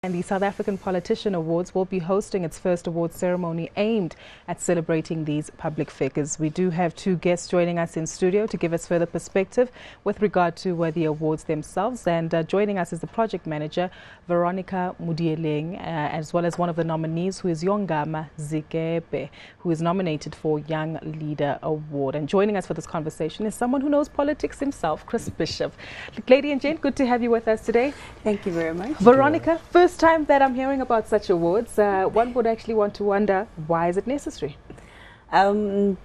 And the South African Politician Awards will be hosting its first award ceremony aimed at celebrating these public figures. We do have two guests joining us in studio to give us further perspective with regard to the awards themselves. And joining us is the project manager, Veronica Mudieleng, as well as one of the nominees, who is Yongama Zikepe, who is nominated for Young Leader Award. And joining us for this conversation is someone who knows politics himself, Chris Bishop. Lady and gent, good to have you with us today. Thank you very much. Veronica, first time that I'm hearing about such awards. One would actually want to wonder, why is it necessary? Thank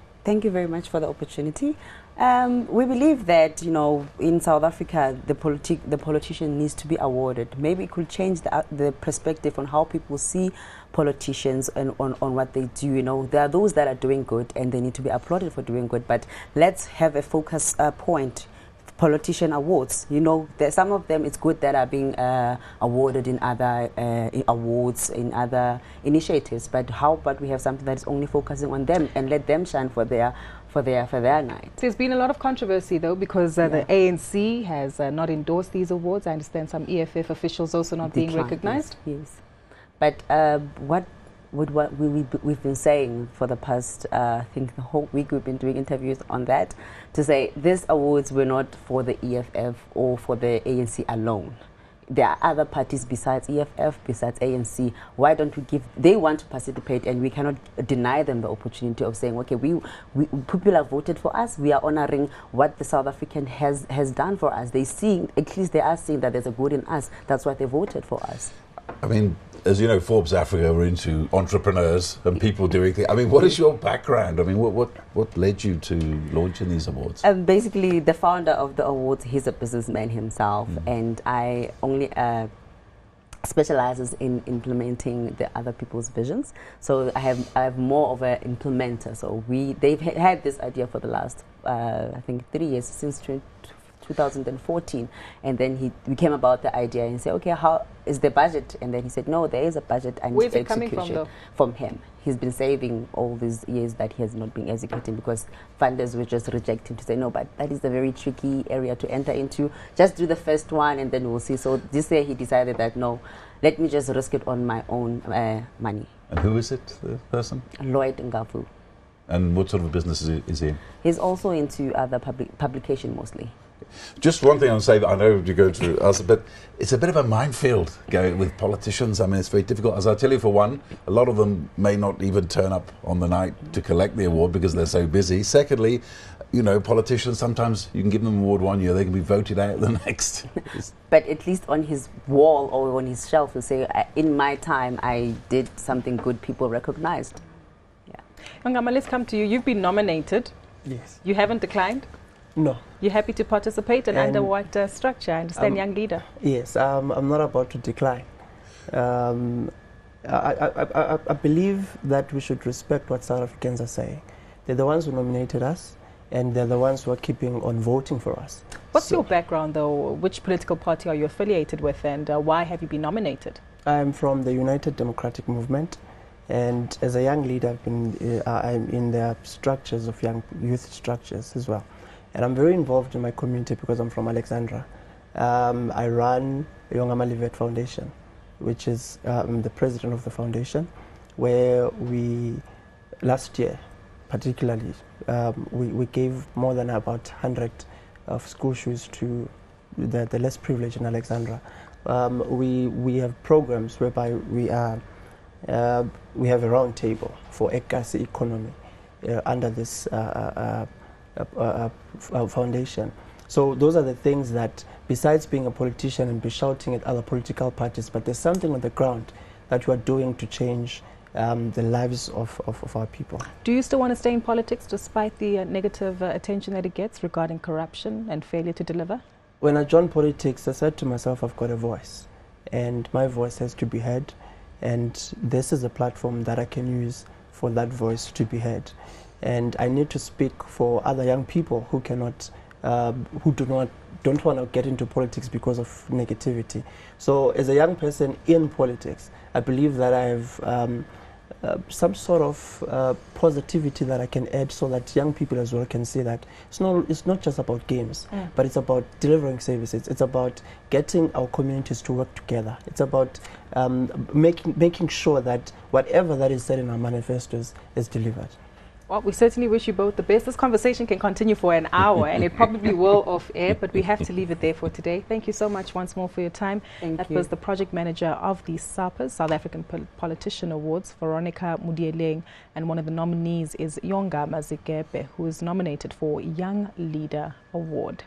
you very much for the opportunity. We believe that, in South Africa, the politician needs to be awarded. Maybe it could change the perspective on how people see politicians and on what they do. There are those that are doing good and they need to be applauded for doing good, but let's have a focus point. Politician awards, some of them it's good that are being awarded in other awards, in other initiatives, but how about we have something that is only focusing on them and let them shine for their night. There's been a lot of controversy though, because the ANC has not endorsed these awards. I understand some EFF officials also not being recognized. Yes, but what we've been saying for the past, I think the whole week we've been doing interviews on that, to say these awards were not for the EFF or for the ANC alone. There are other parties besides EFF, besides ANC. Why don't we they want to participate, and we cannot deny them the opportunity of saying, okay, people have voted for us, we are honoring what the South African has done for us. At least they are seeing that there's a good in us. That's why they voted for us. I mean, as you know, Forbes Africa are into entrepreneurs and people doing things. I mean, what is your background? I mean, what led you to launching these awards? Basically, the founder of the awards, he's a businessman himself, and I only specializes in implementing the other people's visions. So I have more of an implementer. So they've had this idea for the last I think 3 years, since 2014, and then we came about the idea and said, okay, how is the budget? And then he said, no, there is a budget and where's it coming from though? From him. He's been saving all these years that he has not been executing because funders were just rejecting, to say, no, but that is a very tricky area to enter into. Just do the first one and then we'll see. So this year he decided that, no, let me just risk it on my own money. And who is it, the person? Lloyd Ngavu. And what sort of a business is he in? He's also into other publication mostly. Just one thing I'll say, that I know you're going to ask, but it's a bit of a minefield going with politicians. I mean, it's very difficult. As I tell you, for one, a lot of them may not even turn up on the night to collect the award because they're so busy. Secondly, politicians, sometimes you can give them an award one year, they can be voted out the next. But at least on his wall or on his shelf, he'll say, in my time, I did something good, people recognized. Yeah. Yongama, let's come to you. You've been nominated. Yes. You haven't declined? No. You're happy to participate, and under what structure? I understand Young Leader. Yes, I'm not about to decline. I believe that we should respect what South Africans are saying. They're the ones who nominated us, and they're the ones who are keeping on voting for us. What's your background, though? Which political party are you affiliated with, and why have you been nominated? I'm from the United Democratic Movement, and as a young leader, I'm in the structures of youth structures as well. And I'm very involved in my community because I'm from Alexandra. I run the Yongama Livet Foundation, which is I'm the president of the foundation, where last year particularly, we gave more than about 100 of school shoes to the less privileged in Alexandra. We have programs whereby we have a round table for Ekasi economy under this foundation. So those are the things that, besides being a politician and be shouting at other political parties, but there's something on the ground that you are doing to change the lives of our people. Do you still want to stay in politics despite the negative attention that it gets regarding corruption and failure to deliver? When I joined politics, I said to myself, I've got a voice, and my voice has to be heard, and this is a platform that I can use for that voice to be heard. And I need to speak for other young people who cannot, who don't want to get into politics because of negativity. So as a young person in politics, I believe that I have some sort of positivity that I can add so that young people as well can see that it's not just about games, but it's about delivering services. It's about getting our communities to work together. It's about making sure that whatever that is said in our manifestos is delivered. Well, we certainly wish you both the best. This conversation can continue for an hour, and it probably will off air, but we have to leave it there for today. Thank you so much once more for your time. That was the project manager of the Sapa, South African Politician Awards, Veronica Mudieleng, and one of the nominees is Yonga Mazikepe, who is nominated for Young Leader Award.